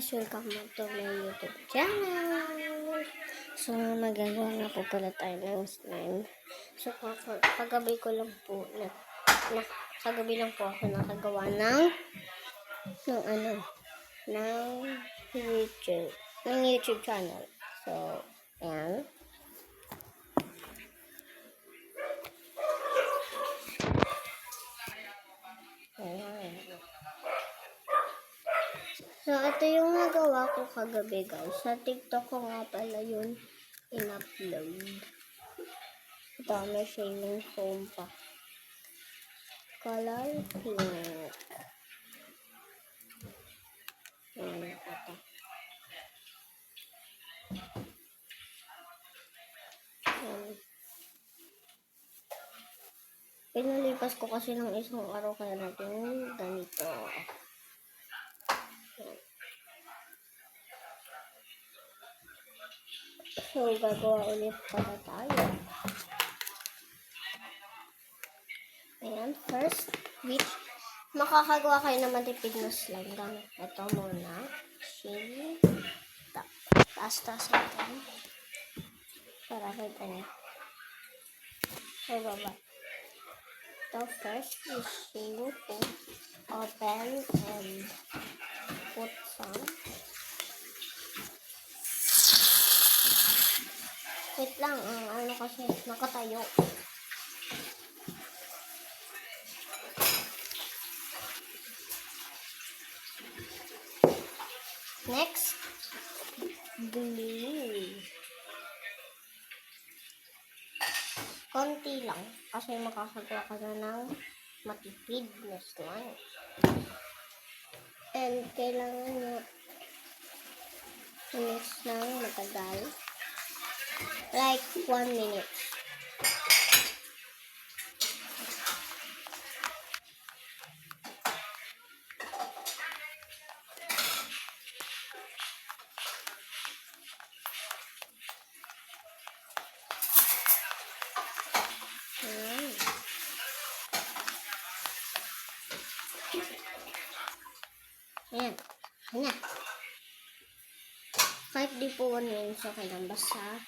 guys, welcome back to my YouTube channel. So, magagawa na po pala tayo ng slime. So, kagabi ko lang po, kagabi lang po ako nakagawa ng YouTube channel. So, ayan. So, ito yung nagawa ko kagabi guys. Sa TikTok ko nga pala yun in-upload. Ito, may shading foam pa. Color pink. Ayan, ito. Pinalipas ko kasi ng isang araw kaya natin ganito. So, gagawa ulit para tayo. Ayan, first, which makakagawa kayo ng matipid na slime gamit. Ito muna, shade, taas-taas natin. Para kita niya. So, baba. Ito first is shade foam. Open and put some. Wait lang, ano kasi nakatayo. Next, glue. Konti lang kasi makakagawa ka na ng matipid na slime. And kailangan nyo i-mix ng matagal. Like 1 minute. Ayan. Ayan. Kahit di po 1 minute, okay lang. Basta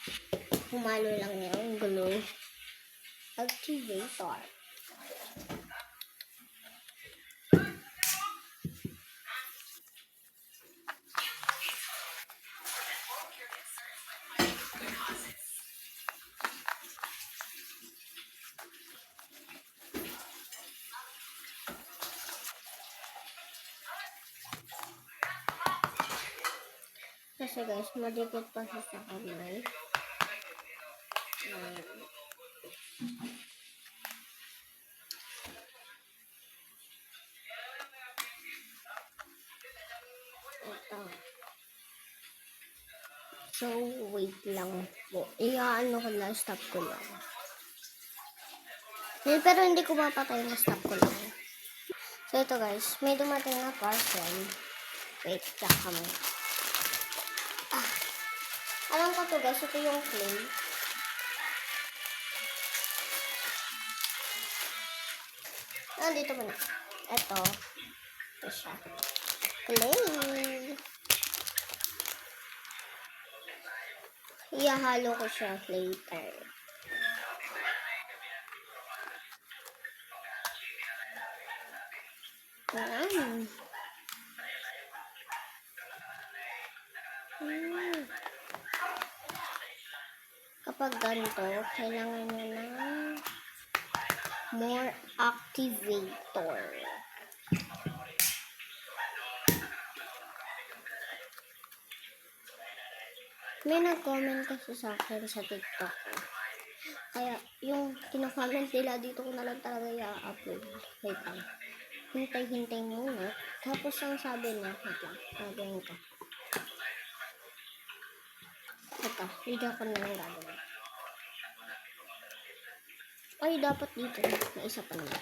humalo lang yung glue activator. Kasi guys, madikit pa siya sa kamay. Ito. So, wait lang po. Iyaano ko lang, stop ko lang. Pero hindi ko mapatay na stop ko lang. So, ito guys, may dumating na parcel. Wait, check kami. Alam ko to guys, ito yung clay. Dito muna. Ito siya. Clay. Ihahalo ko siya later. Ayan. Kapag ganito, kailangan nyo ng more activator. May nag-comment kasi sa akin sa TikTok. Kaya yung kina-comment nila dito ko na lang talaga i-upload. Wait lang. Hintay-hintay muna. Tapos ang sabi niya, wait lang, gagawin ko. Ito, video ko na lang gagawin. Ay, dapat dito. May isa pa naman.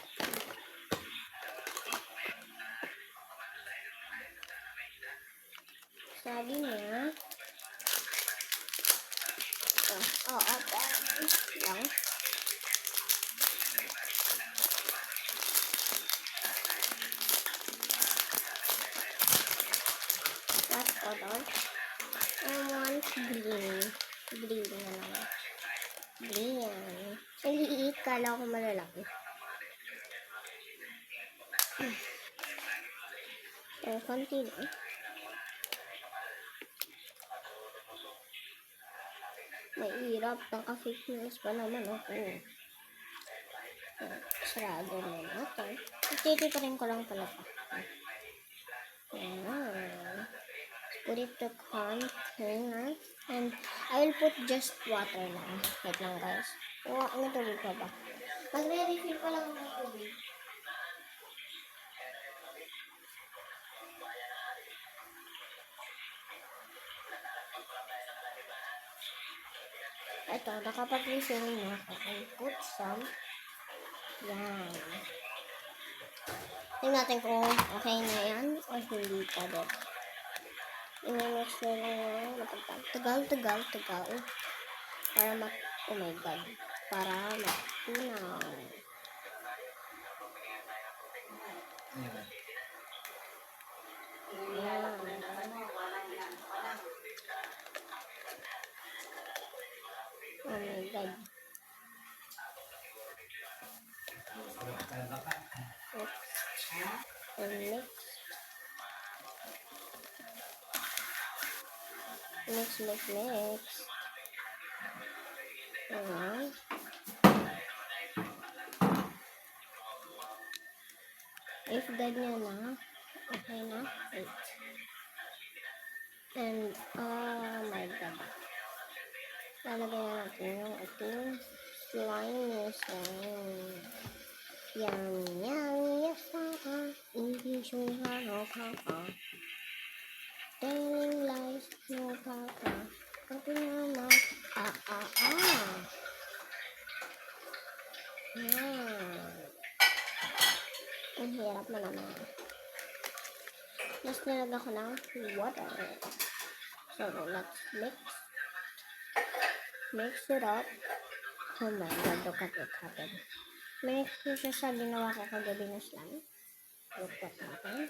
Sabi niya, lang. What color. I want green. Green na lang. Green. Ang liit, kala ko malalaki. Konti na. Mahirap. Naka-fake news pa naman ako. Sarado na natin. Titiparin ko lang pala pa. Ayan. Put it to container. And I will put just water lang. Wait lang guys. Ano tubig pa ba? Magre-refill pa lang ng tubig. Ito, nakapag-refill na ako. I'll put some. Yan. Tingnan natin kung okay na yan o hindi pa din. I-mix na lang tagal. Para oh my god. Para matunaw. Yan. Oh my god. Mix. Ayan. If ganyan na, okay na. Wait. And, oh my god. Lalagyan na natin yung ating slime. Yes, hindi siya kaka. Telling lies, no kaka. Pati naman, Yan. Ang hirap na naman. Just nilagyan ko ng water. So, let's mix it up. Oh my god, look at what happened. Mix ko siya sa ginawa ko kagabi na slime. Look what happened.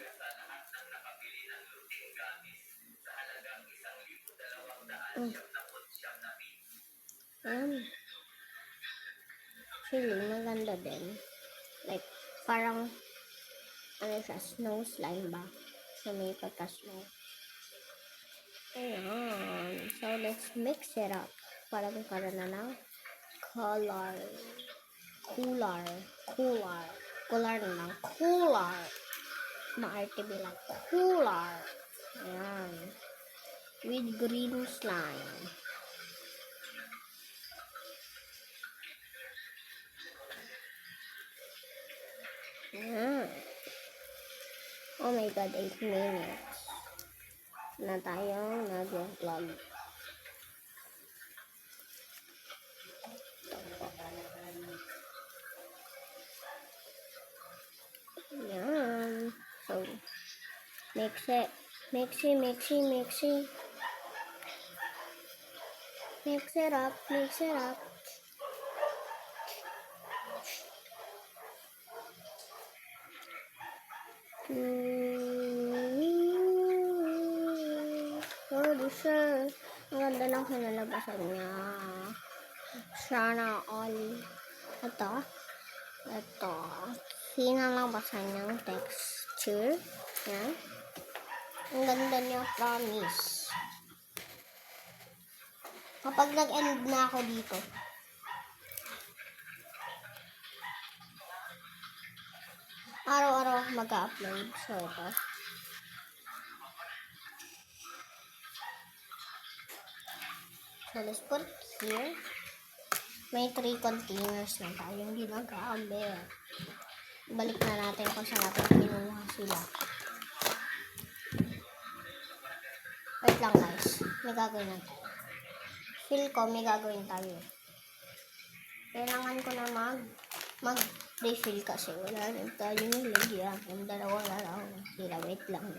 Actually, maganda din. Like, parang, ano siya, snow slime ba? So, may pagka-snow. Ayan. So, let's mix it up. Para magkaroon na ng cooler na lang. Maarte bilang cooler. Ayan. With green slime. Ayan. Oh my god, 8 minutes na tayong nag-vlog. Ayan. So, mix it. Mix it up. Sure. Ang ganda ng kinalabasan niya. Sana all. Ito. Kinalabasan niyang texture. Yan. Ang ganda niya, promise. Kapag nag-end na ako dito, araw-araw mag-upload. So, ito. So, let's put here. May 3 containers na tayong ginagamit. Balik na natin kung saan natin kinuha sila. Wait lang guys. May gagawin na tayo. Feel ko may gagawin tayo. Kailangan ko na mag-refill kasi wala rin tayo nilagyan. Yung dalawa na lang. Sila, wait lang.